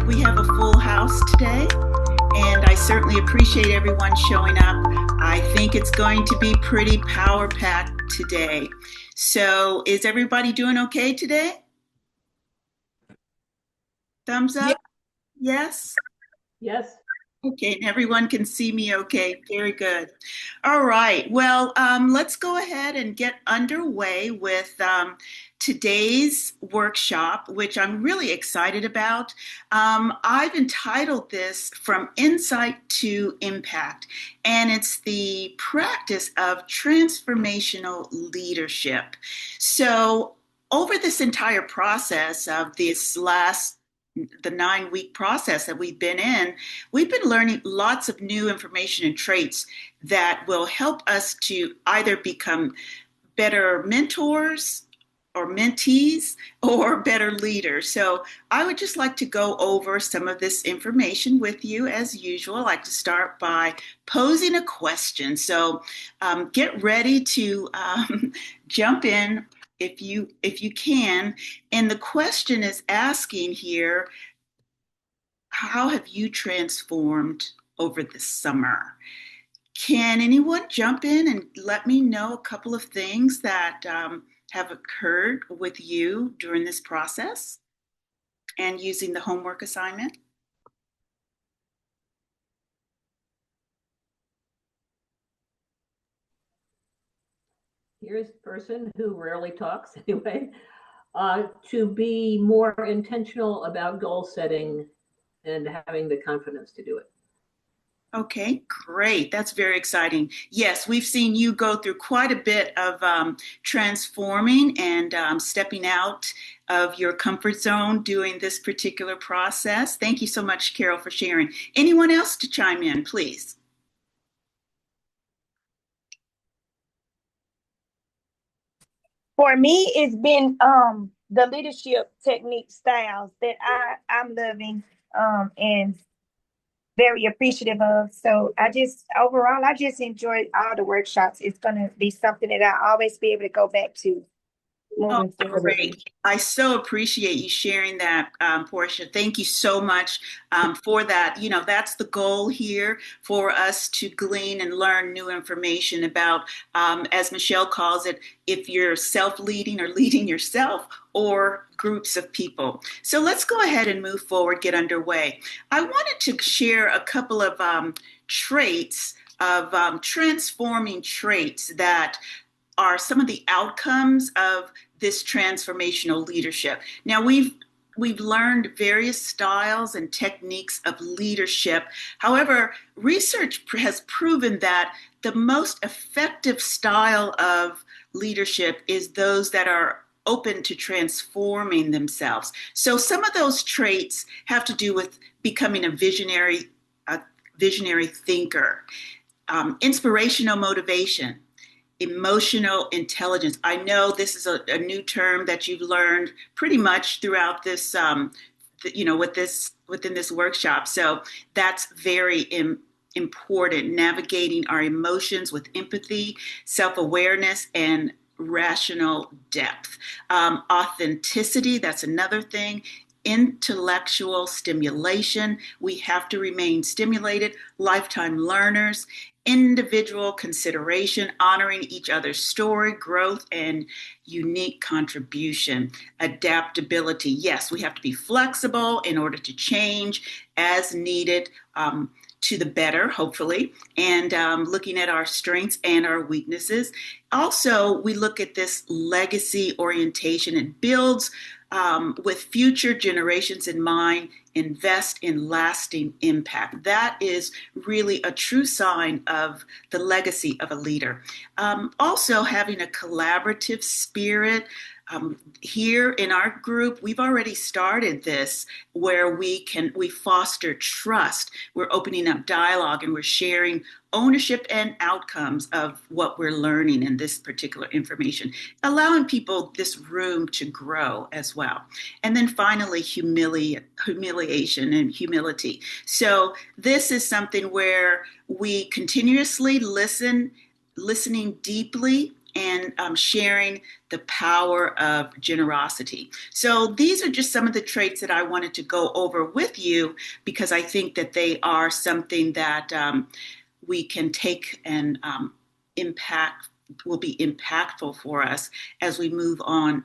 We have a full house today, and I certainly appreciate everyone showing up. I think it's going to be pretty power packed today. So, is everybody doing okay today? Thumbs Yeah. up? Yes? Yes. Okay, and everyone can see me okay. Very good. All right. Well, let's go ahead and get underway with today's workshop, which I'm really excited about. I've entitled this From Insight to Impact, and it's the practice of transformational leadership. So, over this entire process of this last the 9 week process that we've been in, we've been learning lots of new information and traits that will help us to either become better mentors or mentees or better leaders. So I would just like to go over some of this information with you as usual. I like to start by posing a question. So get ready to jump in if you can. And the question is asking here, how have you transformed over the summer? Can anyone jump in and let me know a couple of things that have occurred with you during this process and using the homework assignment? Here's a person who rarely talks anyway, to be more intentional about goal setting and having the confidence to do it. Okay, great. That's very exciting. Yes, we've seen you go through quite a bit of transforming and stepping out of your comfort zone doing this particular process. Thank you so much, Carol, for sharing. Anyone else to chime in, please? For me, it's been the leadership technique styles that I'm loving and very appreciative of. So I just enjoyed all the workshops. It's gonna be something that I always be able to go back to Oh, moving forward. great. I so appreciate you sharing that, Portia. Thank you so much for that. You know, that's the goal here for us to glean and learn new information about, as Michelle calls it, if you're self leading or leading yourself or groups of people. So let's go ahead and move forward, get underway. I wanted to share a couple of traits of transforming traits that are some of the outcomes of this transformational leadership. Now we've learned various styles and techniques of leadership. However, research has proven that the most effective style of leadership is those that are open to transforming themselves. So some of those traits have to do with becoming a visionary thinker, inspirational motivation, emotional intelligence. I know this is a new term that you've learned pretty much throughout this, within this workshop. So that's very important. Navigating our emotions with empathy, self-awareness, and rational depth. Authenticity. That's another thing. Intellectual stimulation. We have to remain stimulated. Lifetime learners, individual consideration, honoring each other's story, growth, and unique contribution. Adaptability. Yes, we have to be flexible in order to change as needed. To the better, hopefully, and looking at our strengths and our weaknesses. Also, we look at this legacy orientation. It builds with future generations in mind, invest in lasting impact. That is really a true sign of the legacy of a leader. Also, having a collaborative spirit. Here in our group, we've already started this where we foster trust. We're opening up dialogue and we're sharing ownership and outcomes of what we're learning in this particular information, allowing people this room to grow as well. And then finally, humiliation and humility. So this is something where we continuously listening deeply and sharing the power of generosity. So these are just some of the traits that I wanted to go over with you because I think that they are something that we can take and impact will be impactful for us as we move on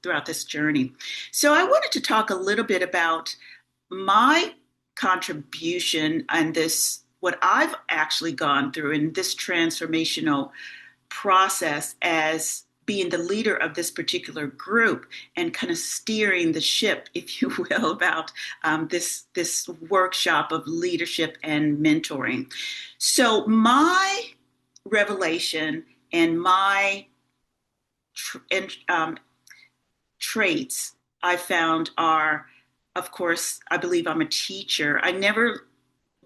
throughout this journey. So I wanted to talk a little bit about my contribution and this what I've actually gone through in this transformational process as being the leader of this particular group and kind of steering the ship, if you will, about this workshop of leadership and mentoring. So my revelation and my traits I found are, of course, I believe I'm a teacher. I never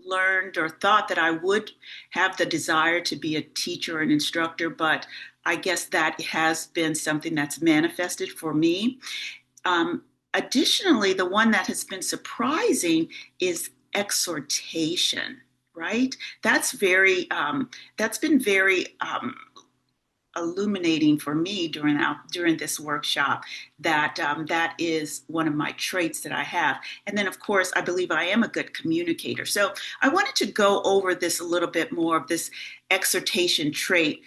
learned or thought that I would have the desire to be a teacher or an instructor, but I guess that has been something that's manifested for me. Additionally, the one that has been surprising is exhortation, right? That's been very illuminating for me during this workshop that is one of my traits that I have. And then, of course, I believe I am a good communicator. So I wanted to go over this a little bit more of this exhortation trait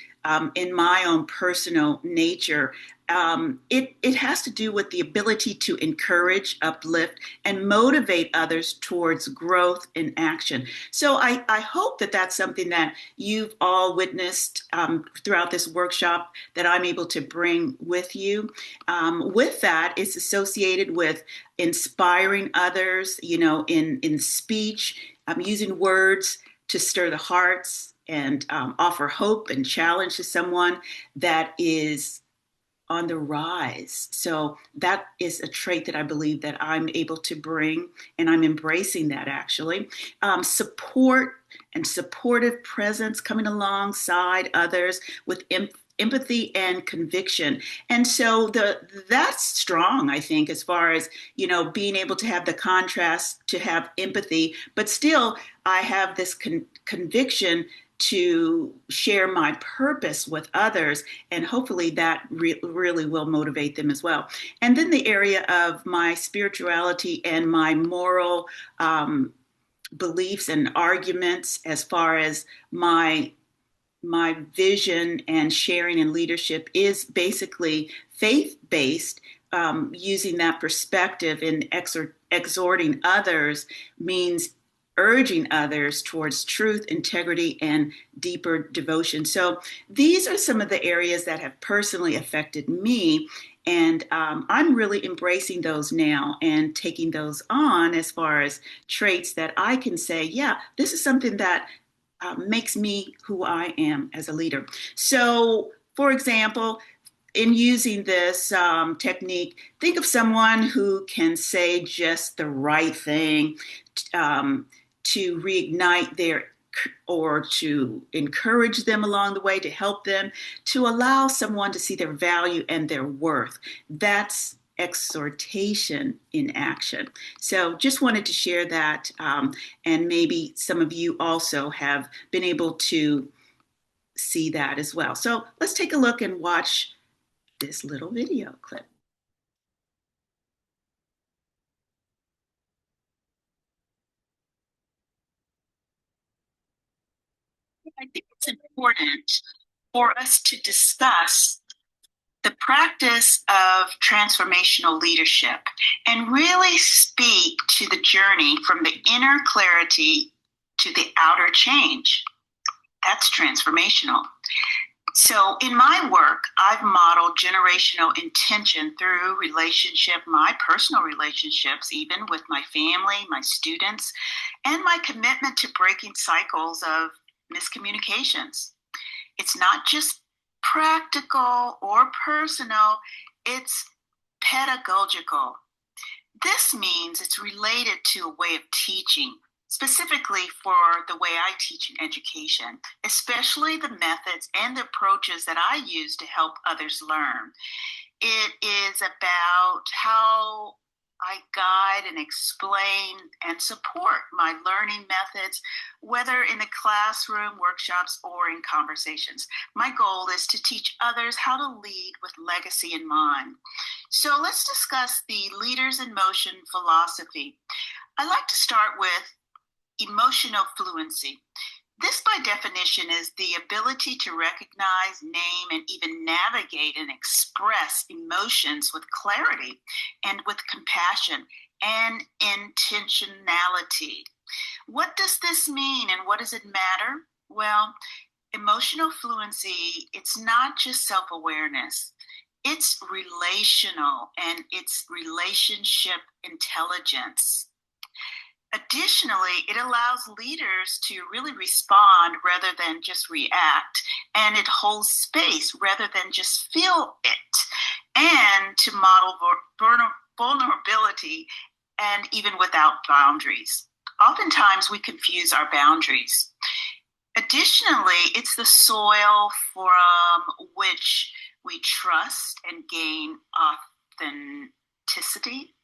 in my own personal nature. It has to do with the ability to encourage, uplift, and motivate others towards growth and action. So I hope that that's something that you've all witnessed throughout this workshop that I'm able to bring with you. With that, it's associated with inspiring others, in speech, using words to stir the hearts and offer hope and challenge to someone that is on the rise. So that is a trait that I believe that I'm able to bring, and I'm embracing that actually. Support and supportive presence, coming alongside others with empathy and conviction. And so that's strong, I think, as far as, being able to have the contrast, to have empathy, but still I have this conviction to share my purpose with others, and hopefully that really will motivate them as well. And then the area of my spirituality and my moral beliefs and arguments, as far as my vision and sharing and leadership is basically faith-based, using that perspective in exhorting others means urging others towards truth, integrity, and deeper devotion. So these are some of the areas that have personally affected me. And I'm really embracing those now and taking those on as far as traits that I can say, yeah, this is something that makes me who I am as a leader. So, for example, in using this technique, think of someone who can say just the right thing to reignite or to encourage them along the way, to help them, to allow someone to see their value and their worth. That's exhortation in action. So just wanted to share that, and maybe some of you also have been able to see that as well. So let's take a look and watch this little video clip. I think it's important for us to discuss the practice of transformational leadership and really speak to the journey from the inner clarity to the outer change. That's transformational. So in my work, I've modeled generational intention through my personal relationships, even with my family, my students, and my commitment to breaking cycles of miscommunications. It's not just practical or personal, it's pedagogical. This means it's related to a way of teaching, specifically for the way I teach in education, especially the methods and the approaches that I use to help others learn. It is about how I guide and explain and support my learning methods, whether in the classroom, workshops, or in conversations. My goal is to teach others how to lead with legacy in mind. So let's discuss the Leaders in Motion philosophy. I like to start with emotional fluency. This, by definition, is the ability to recognize, name, and even navigate and express emotions with clarity and with compassion and intentionality. What does this mean and what does it matter? Well, emotional fluency, it's not just self-awareness. It's relational and it's relationship intelligence. Additionally, it allows leaders to really respond rather than just react, and it holds space rather than just feel it, and to model vulnerability and even without boundaries. Oftentimes, we confuse our boundaries. Additionally, it's the soil from which we trust and gain authenticity,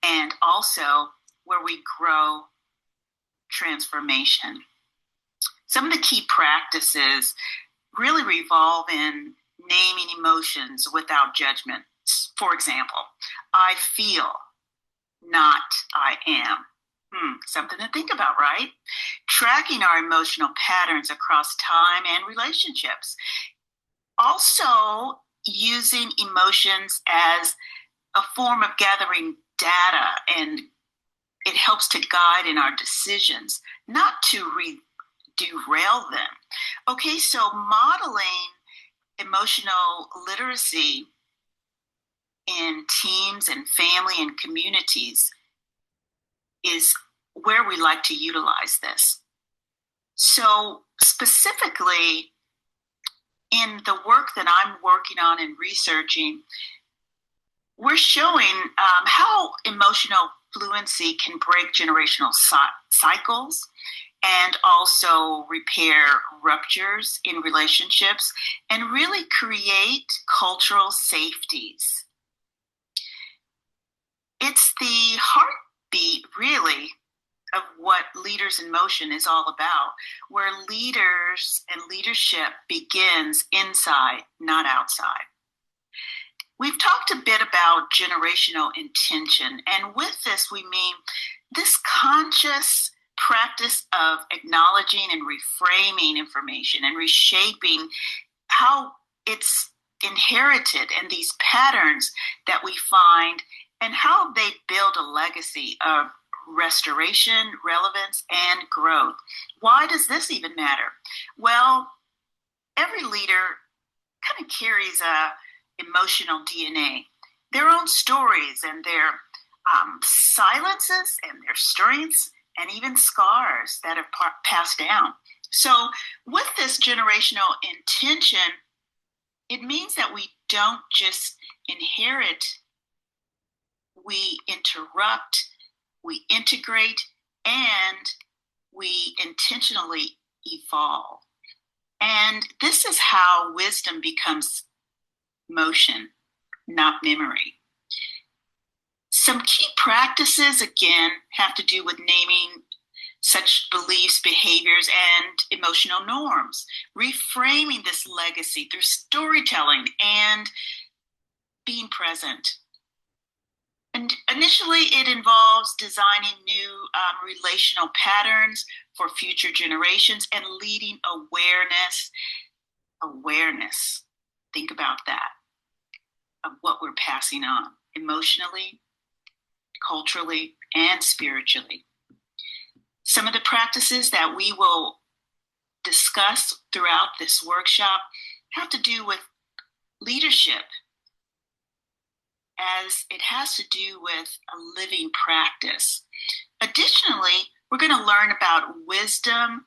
and also where we grow transformation. Some of the key practices really revolve in naming emotions without judgment. For example, I feel, not I am. Something to think about, right? Tracking our emotional patterns across time and relationships. Also, using emotions as a form of gathering data, and it helps to guide in our decisions, not to derail them. Okay, so modeling emotional literacy in teams and family and communities is where we like to utilize this. So specifically, in the work that I'm working on and researching, we're showing how emotional fluency can break generational cycles and also repair ruptures in relationships and really create cultural safeties. It's the heartbeat, really, of what Leaders in Motion is all about, where leaders and leadership begins inside, not outside. We've talked a bit about generational intention, and with this we mean this conscious practice of acknowledging and reframing information and reshaping how it's inherited and these patterns that we find and how they build a legacy of restoration, relevance, and growth. Why does this even matter? Well, every leader kind of carries a emotional DNA, their own stories and their silences and their strengths and even scars that have passed down. So with this generational intention, it means that we don't just inherit, we interrupt, we integrate, and we intentionally evolve. And this is how wisdom becomes motion, not memory. Some key practices, again, have to do with naming such beliefs, behaviors, and emotional norms, reframing this legacy through storytelling and being present. And initially, it involves designing new relational patterns for future generations and leading awareness. Think about that, of what we're passing on emotionally, culturally, and spiritually. Some of the practices that we will discuss throughout this workshop have to do with leadership, as it has to do with a living practice. Additionally, we're going to learn about wisdom,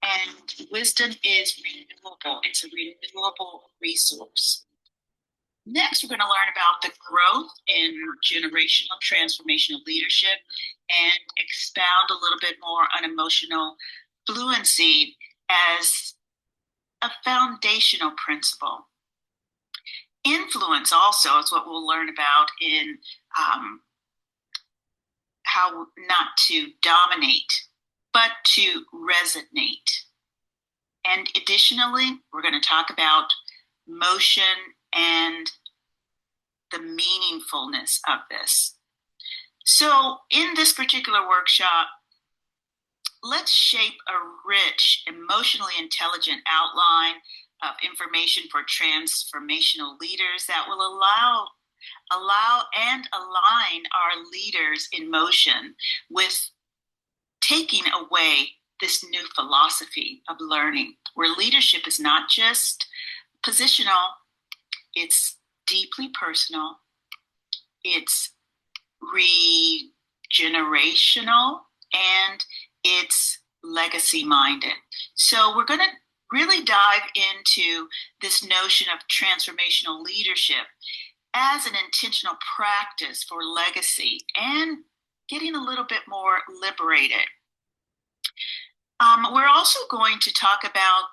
and wisdom is renewable. It's a renewable resource. Next, we're going to learn about the growth in generational transformational leadership and expound a little bit more on emotional fluency as a foundational principle. Influence also is what we'll learn about in how not to dominate, but to resonate. And additionally, we're going to talk about motion and the meaningfulness of this. So in this particular workshop, let's shape a rich, emotionally intelligent outline of information for transformational leaders that will allow and align our leaders in motion with taking away this new philosophy of learning, where leadership is not just positional, it's deeply personal, it's regenerational, and it's legacy minded. So we're going to really dive into this notion of transformational leadership as an intentional practice for legacy and getting a little bit more liberated. We're also going to talk about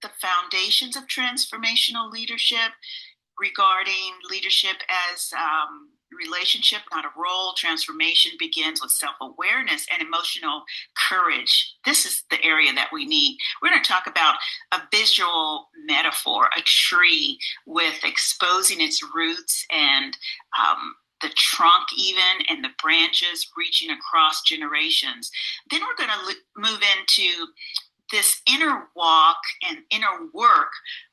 the foundations of transformational leadership regarding leadership as relationship, not a role. Transformation begins with self-awareness and emotional courage. This is the area that we need. We're going to talk about a visual metaphor, a tree with exposing its roots and the trunk even, and the branches reaching across generations. Then we're going to move into this inner walk and inner work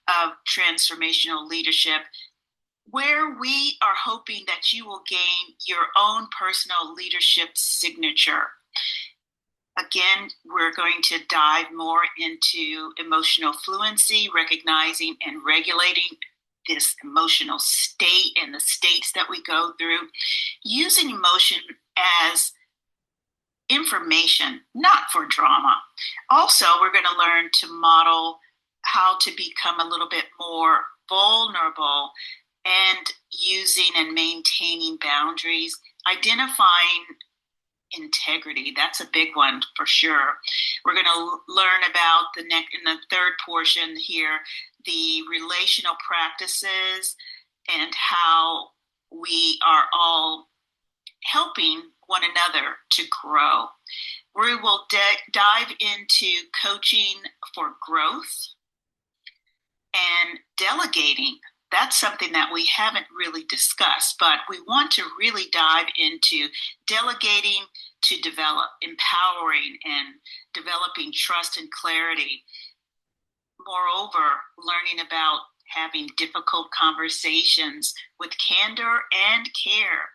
of transformational leadership, where we are hoping that you will gain your own personal leadership signature. Again, we're going to dive more into emotional fluency, recognizing and regulating this emotional state and the states that we go through, using emotion as information, not for drama. Also, we're going to learn to model how to become a little bit more vulnerable and using and maintaining boundaries, identifying integrity. That's a big one for sure. We're going to learn about in the third portion here, the relational practices and how we are all helping one another to grow. We will dive into coaching for growth and delegating. That's something that we haven't really discussed, but we want to really dive into delegating to develop, empowering, and developing trust and clarity. Moreover, learning about having difficult conversations with candor and care.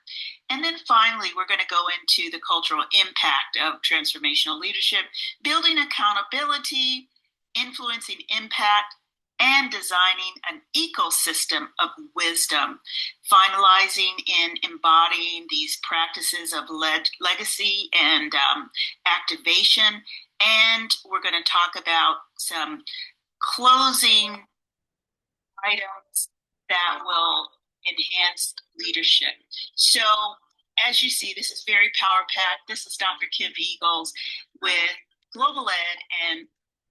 And then finally, we're going to go into the cultural impact of transformational leadership, building accountability, influencing impact, and designing an ecosystem of wisdom, finalizing in embodying these practices of legacy and activation. And we're going to talk about some closing items that will enhance leadership. So as you see, this is very power-packed. This is Dr. Kim Eagles with Global Ed and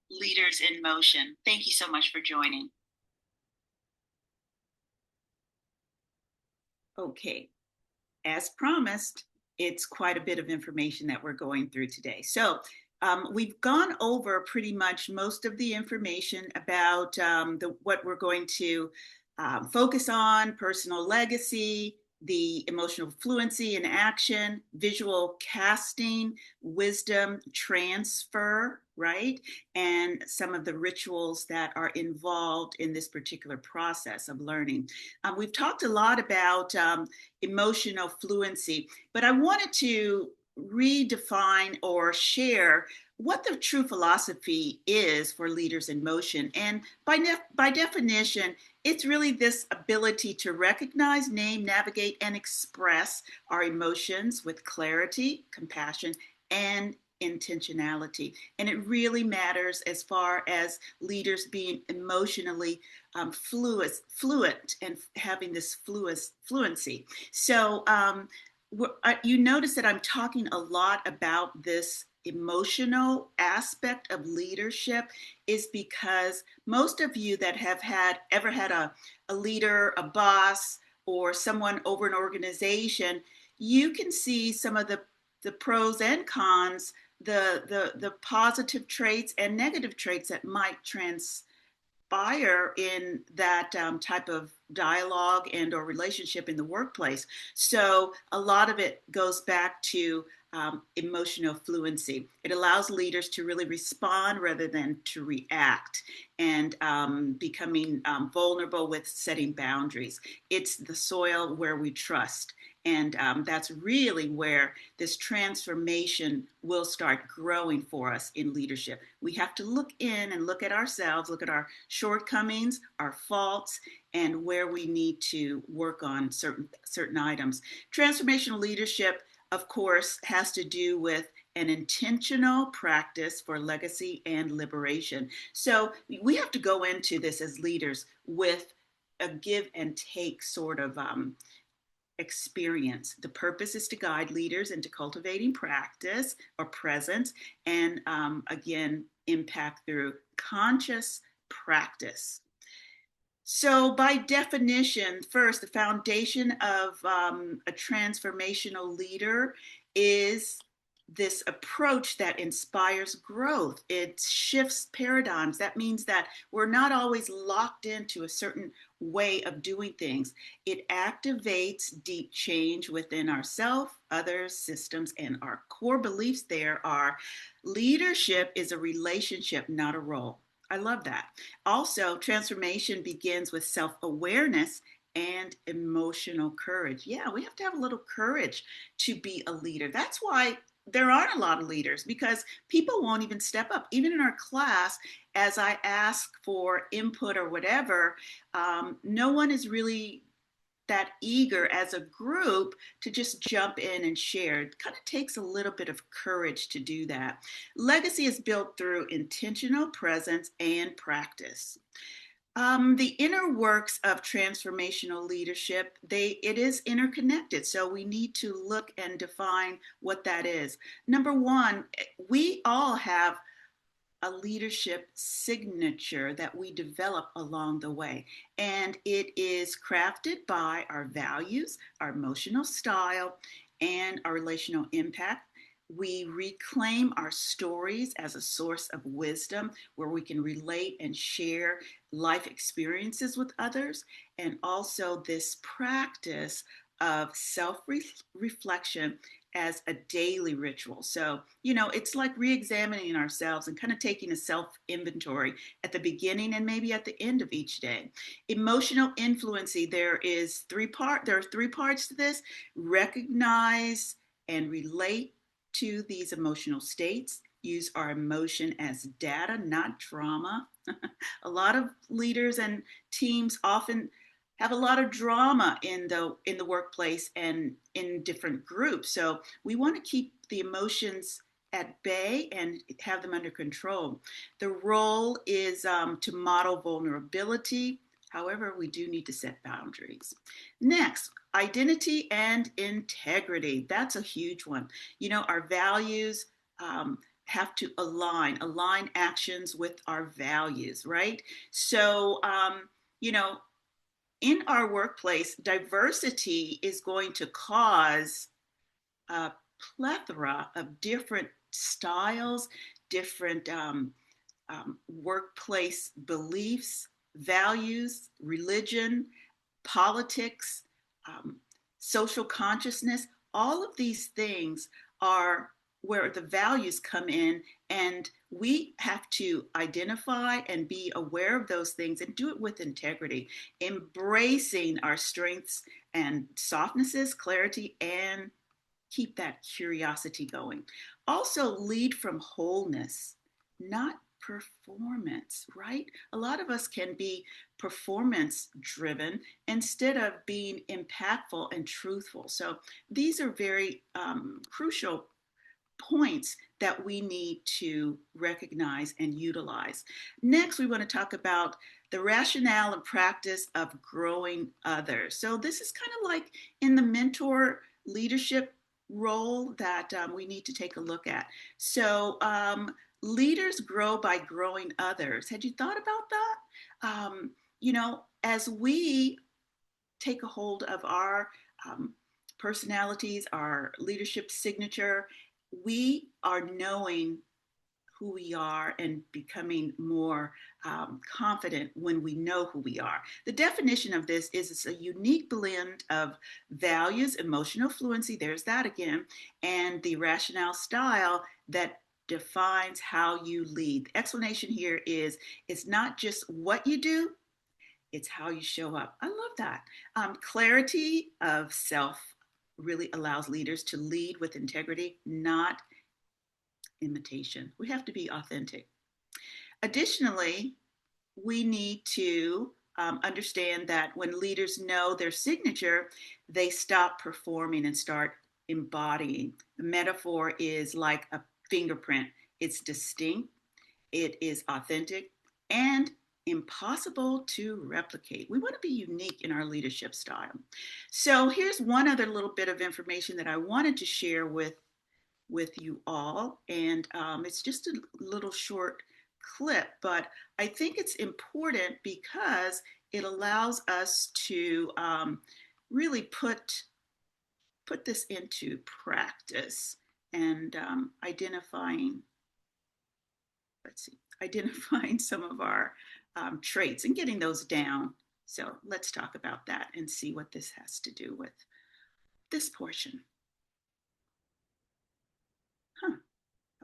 Leaders in Motion. Thank you so much for joining. Okay, as promised, it's quite a bit of information that we're going through today. So we've gone over pretty much most of the information about what we're going to focus on: personal legacy, the emotional fluency in action, visual casting, wisdom transfer, right? And some of the rituals that are involved in this particular process of learning. We've talked a lot about emotional fluency, but I wanted to redefine or share what the true philosophy is for leaders in motion. And by definition, it's really this ability to recognize, name, navigate, and express our emotions with clarity, compassion, and intentionality. And it really matters as far as leaders being emotionally fluent and having this fluency. So you notice that I'm talking a lot about this emotional aspect of leadership is because most of you that have ever had a leader, a boss, or someone over an organization, you can see some of the the pros and cons, the positive traits and negative traits that might transpire in that type of dialogue and or relationship in the workplace. So a lot of it goes back to emotional fluency. It allows leaders to really respond rather than to react, and becoming vulnerable with setting boundaries. It's the soil where we trust. And that's really where this transformation will start growing for us in leadership. We have to look in and look at ourselves, look at our shortcomings, our faults, and where we need to work on certain items. Transformational leadership, of course, has to do with an intentional practice for legacy and liberation. So we have to go into this as leaders with a give and take sort of experience. The purpose is to guide leaders into cultivating practice or presence, and again, impact through conscious practice. So, by definition, first, the foundation of a transformational leader is this approach that inspires growth. It shifts paradigms. That means that we're not always locked into a certain way of doing things. It activates deep change within ourselves, others, systems, and our core beliefs there are leadership is a relationship, not a role. I love that. Also, transformation begins with self awareness and emotional courage. Yeah, we have to have a little courage to be a leader. That's why there aren't a lot of leaders, because people won't even step up. Even in our class, as I ask for input or whatever, no one is really that eager as a group to just jump in and share. It kind of takes a little bit of courage to do that. Legacy is built through intentional presence and practice. The inner works of transformational leadership, it is interconnected. So we need to look and define what that is. Number one, we all have a leadership signature that we develop along the way. And it is crafted by our values, our emotional style, and our relational impact. We reclaim our stories as a source of wisdom where we can relate and share life experiences with others. And also, this practice of self reflection as a daily ritual. So, it's like re examining ourselves and kind of taking a self inventory at the beginning and maybe at the end of each day. Emotional influency, there are three parts to this: recognize and relate to these emotional states, use our emotion as data, not drama. A lot of leaders and teams often have a lot of drama in the workplace and in different groups. So we want to keep the emotions at bay and have them under control. The role is to model vulnerability. However, we do need to set boundaries. Next, identity and integrity. That's a huge one. Our values have to align actions with our values, right? So, in our workplace, diversity is going to cause a plethora of different styles, different workplace beliefs, values, religion, politics, um, social consciousness. All of these things are where the values come in, and we have to identify and be aware of those things and do it with integrity, embracing our strengths and softnesses, clarity, and keep that curiosity going. Also, lead from wholeness, not performance, right? A lot of us can be performance driven instead of being impactful and truthful. So, these are very crucial points that we need to recognize and utilize. Next, we want to talk about the rationale and practice of growing others. So, this is kind of like in the mentor leadership role that we need to take a look at. So, leaders grow by growing others. Had you thought about that? As we take a hold of our personalities, our leadership signature, we are knowing who we are and becoming more confident when we know who we are. The definition of this is it's a unique blend of values, emotional fluency, there's that again, and the rationale style that defines how you lead. The explanation here is it's not just what you do, it's how you show up. I love that. Clarity of self really allows leaders to lead with integrity, not imitation. We have to be authentic. Additionally, we need to understand that when leaders know their signature, they stop performing and start embodying. The metaphor is like a fingerprint, it's distinct, it is authentic, and impossible to replicate. We want to be unique in our leadership style. So here's one other little bit of information that I wanted to share with you all. And it's just a little short clip, but I think it's important because it allows us to really put this into practice and identifying some of our traits and getting those down. So let's talk about that and see what this has to do with this portion.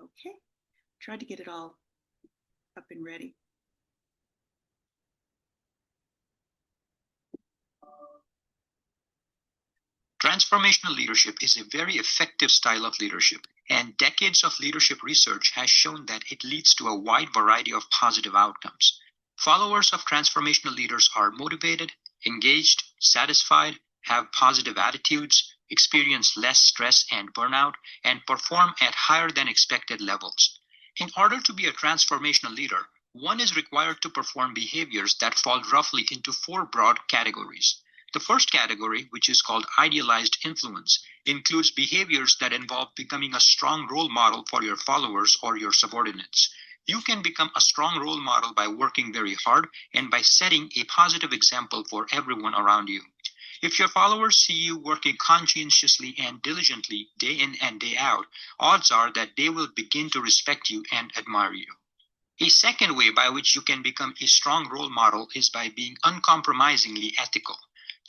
Okay, tried to get it all up and ready. Transformational leadership is a very effective style of leadership, and decades of leadership research has shown that it leads to a wide variety of positive outcomes. Followers of transformational leaders are motivated, engaged, satisfied, have positive attitudes, experience less stress and burnout, and perform at higher than expected levels. In order to be a transformational leader, one is required to perform behaviors that fall roughly into 4 broad categories. The first category, which is called idealized influence, includes behaviors that involve becoming a strong role model for your followers or your subordinates. You can become a strong role model by working very hard and by setting a positive example for everyone around you. If your followers see you working conscientiously and diligently day in and day out, odds are that they will begin to respect you and admire you. A second way by which you can become a strong role model is by being uncompromisingly ethical.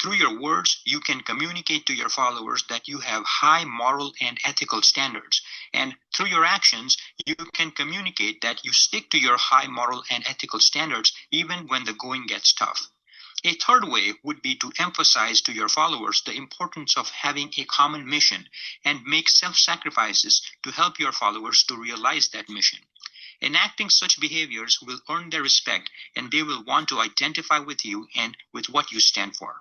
Through your words, you can communicate to your followers that you have high moral and ethical standards. And through your actions, you can communicate that you stick to your high moral and ethical standards even when the going gets tough. A third way would be to emphasize to your followers the importance of having a common mission and make self-sacrifices to help your followers to realize that mission. Enacting such behaviors will earn their respect, and they will want to identify with you and with what you stand for.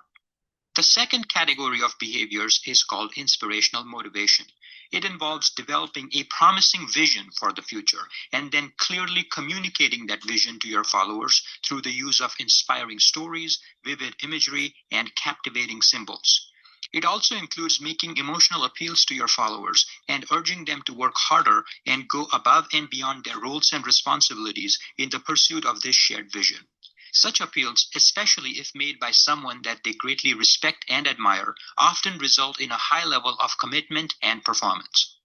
The second category of behaviors is called inspirational motivation. It involves developing a promising vision for the future and then clearly communicating that vision to your followers through the use of inspiring stories, vivid imagery, and captivating symbols. It also includes making emotional appeals to your followers and urging them to work harder and go above and beyond their roles and responsibilities in the pursuit of this shared vision. Such appeals, especially if made by someone that they greatly respect and admire, often result in a high level of commitment and performance.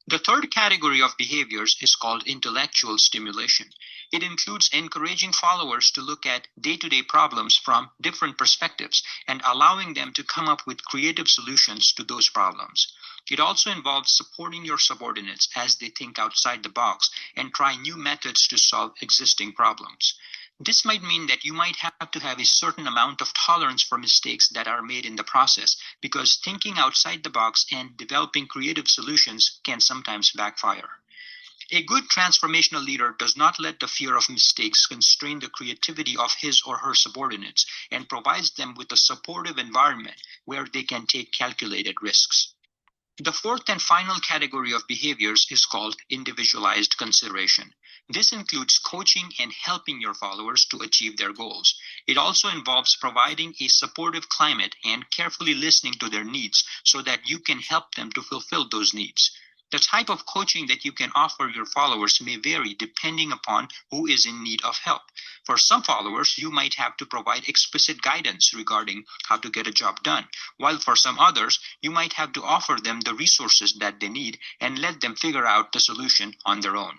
The third category of behaviors is called intellectual stimulation. It includes encouraging followers to look at day-to-day problems from different perspectives and allowing them to come up with creative solutions to those problems. It also involves supporting your subordinates as they think outside the box and try new methods to solve existing problems. This might mean that you might have to have a certain amount of tolerance for mistakes that are made in the process, because thinking outside the box and developing creative solutions can sometimes backfire. A good transformational leader does not let the fear of mistakes constrain the creativity of his or her subordinates and provides them with a supportive environment where they can take calculated risks. The fourth and final category of behaviors is called individualized consideration. This includes coaching and helping your followers to achieve their goals. It also involves providing a supportive climate and carefully listening to their needs so that you can help them to fulfill those needs. The type of coaching that you can offer your followers may vary depending upon who is in need of help. For some followers, you might have to provide explicit guidance regarding how to get a job done, while for some others, you might have to offer them the resources that they need and let them figure out the solution on their own.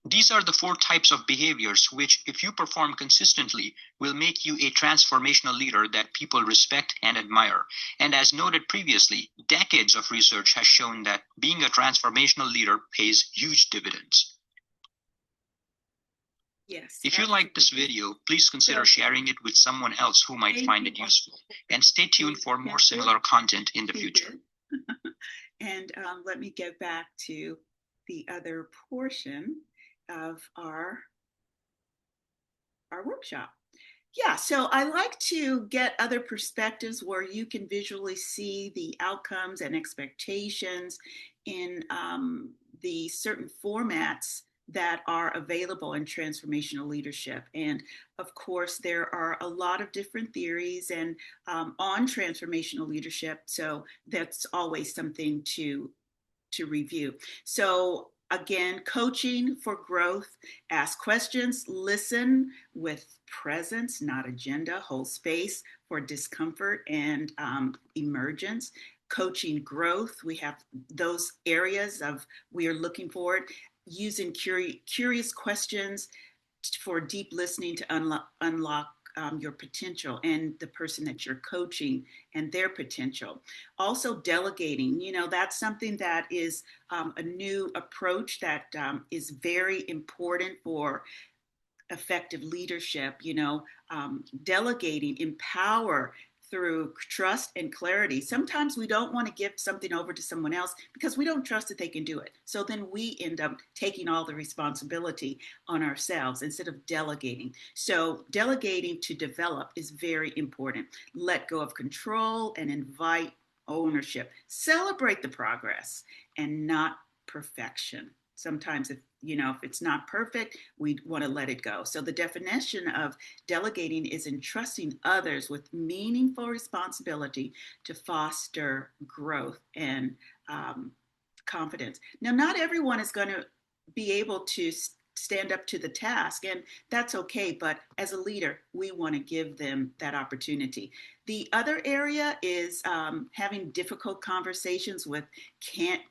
These are the 4 types of behaviors which, if you perform consistently, will make you a transformational leader that people respect and admire. And as noted previously, decades of research has shown that being a transformational leader pays huge dividends. Yes. If you like this video, please consider sharing it with someone else who might find it useful. And stay tuned for more similar content in the future. And let me get back to the other portion of our workshop. Yeah, so I like to get other perspectives where you can visually see the outcomes and expectations in the certain formats that are available in transformational leadership. And of course, there are a lot of different theories and on transformational leadership. So that's always something to review. So again, coaching for growth, ask questions, listen with presence, not agenda, hold space for discomfort and emergence. Coaching growth, we have those areas of we are looking forward, using curious questions for deep listening to unlock your potential and the person that you're coaching and their potential. Also delegating, that's something that is a new approach that is very important for effective leadership. Delegating, empower through trust and clarity. Sometimes we don't want to give something over to someone else because we don't trust that they can do it. So then we end up taking all the responsibility on ourselves instead of delegating. So delegating to develop is very important. Let go of control and invite ownership. Celebrate the progress and not perfection. Sometimes if it's not perfect, we want to let it go. So the definition of delegating is entrusting others with meaningful responsibility to foster growth and confidence. Now, not everyone is going to be able to stand up to the task, and that's okay. But as a leader, we want to give them that opportunity. The other area is having difficult conversations with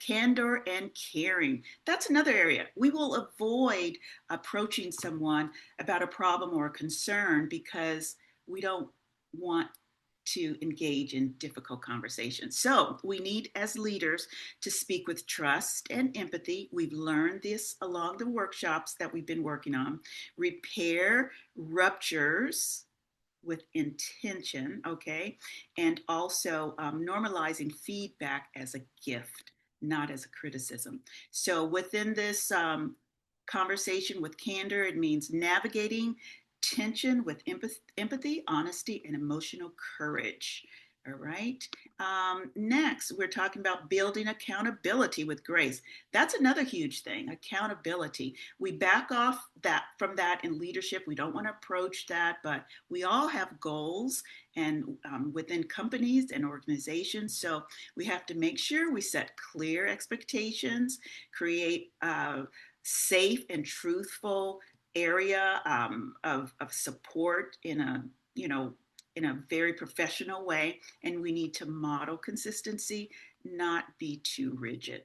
candor and caring. That's another area. We will avoid approaching someone about a problem or a concern because we don't want to engage in difficult conversations. So we need, as leaders, to speak with trust and empathy. We've learned this along the workshops that we've been working on. Repair ruptures with intention, okay? And also normalizing feedback as a gift, not as a criticism. So within this conversation with candor, it means navigating tension with empathy, honesty, and emotional courage. All right. Next, we're talking about building accountability with grace. That's another huge thing, accountability. We back off from that in leadership. We don't want to approach that, but we all have goals and within companies and organizations. So we have to make sure we set clear expectations, create safe and truthful area of support in a very professional way, and we need to model consistency, not be too rigid.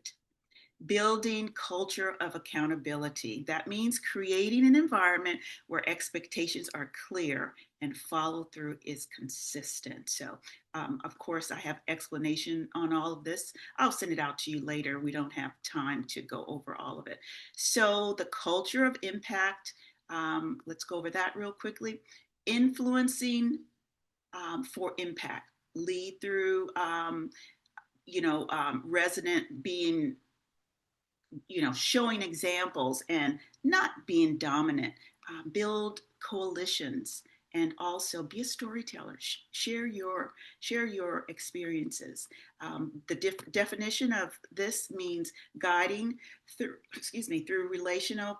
Building culture of accountability. That means creating an environment where expectations are clear and follow through is consistent. So, of course, I have explanation on all of this. I'll send it out to you later. We don't have time to go over all of it. So, the culture of impact. Let's go over that real quickly. Influencing for impact. Lead through, resident being showing examples and not being dominant. Build coalitions and also be a storyteller. Share your experiences. The definition of this means guiding through relational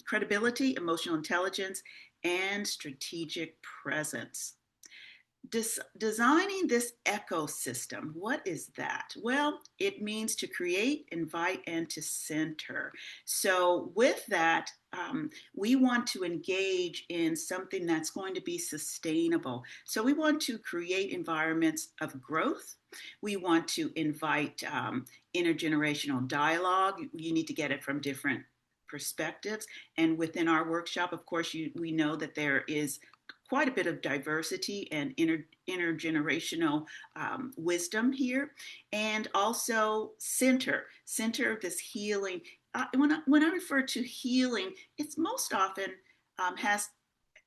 credibility, emotional intelligence, and strategic presence. Designing this ecosystem, what is that? Well, it means to create, invite, and to center. So, with that, we want to engage in something that's going to be sustainable. So, we want to create environments of growth. We want to invite intergenerational dialogue. You need to get it from different perspectives. And within our workshop, of course, we know that there is quite a bit of diversity and intergenerational wisdom here, and also center this healing. When I refer to healing, it's most often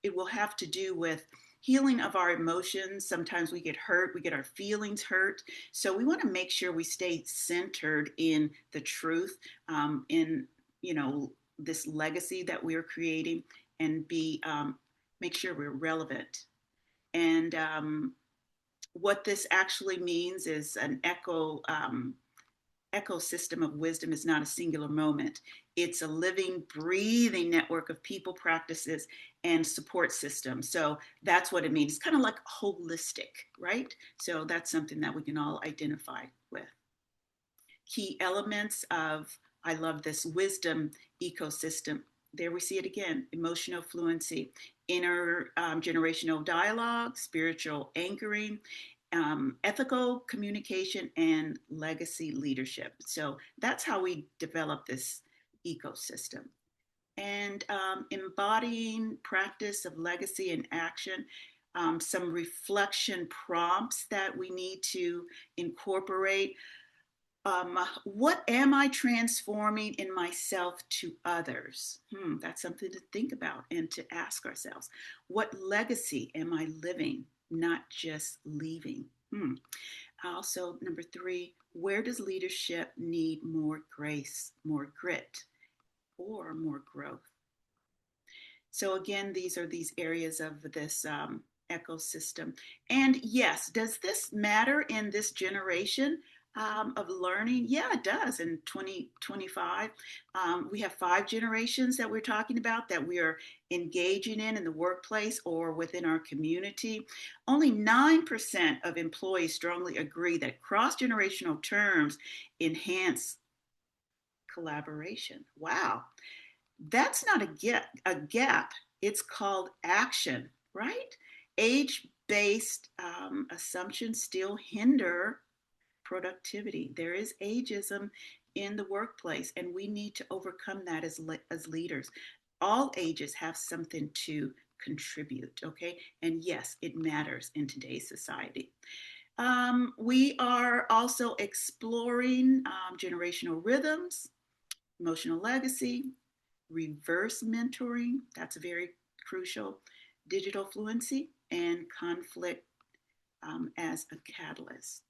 it will have to do with healing of our emotions. Sometimes we get hurt, we get our feelings hurt. So we want to make sure we stay centered in the truth, in this legacy that we're creating, and be make sure we're relevant. And what this actually means is an ecosystem of wisdom is not a singular moment. It's a living, breathing network of people, practices, and support systems. So that's what it means. It's kind of like holistic, right? So that's something that we can all identify with. Key elements of, I love this, wisdom ecosystem. There we see it again: emotional fluency, intergenerational dialogue, spiritual anchoring, ethical communication, and legacy leadership. So that's how we develop this ecosystem. And embodying practice of legacy and action, some reflection prompts that we need to incorporate. What am I transforming in myself to others? That's something to think about and to ask ourselves. What legacy am I living, not just leaving? Also, number 3, where does leadership need more grace, more grit, or more growth? So again, these are these areas of this ecosystem. And yes, does this matter in this generation of learning? Yeah, it does. In 2025, we have 5 generations that we're talking about that we are engaging in the workplace or within our community. Only 9% of employees strongly agree that cross-generational terms enhance collaboration. Wow. That's not a gap. It's called action, right? Age-based assumptions still hinder productivity. There is ageism in the workplace, and we need to overcome that as leaders. All ages have something to contribute, okay? And yes, it matters in today's society. We are also exploring generational rhythms, emotional legacy, reverse mentoring, that's very crucial, digital fluency, and conflict as a catalyst.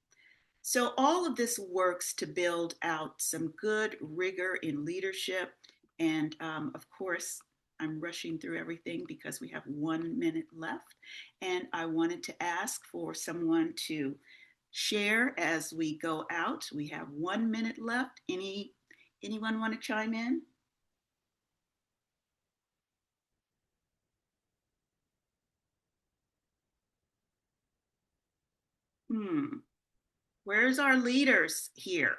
So all of this works to build out some good rigor in leadership. And of course, I'm rushing through everything because we have 1 minute left. And I wanted to ask for someone to share as we go out. We have 1 minute left. Anyone want to chime in? Where's our leaders here?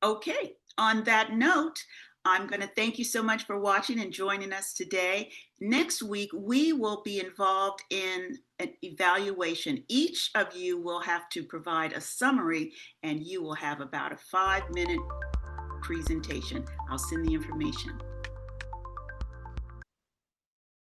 Okay, on that note, I'm going to thank you so much for watching and joining us today. Next week, we will be involved in an evaluation. Each of you will have to provide a summary, and you will have about a 5-minute presentation. I'll send the information.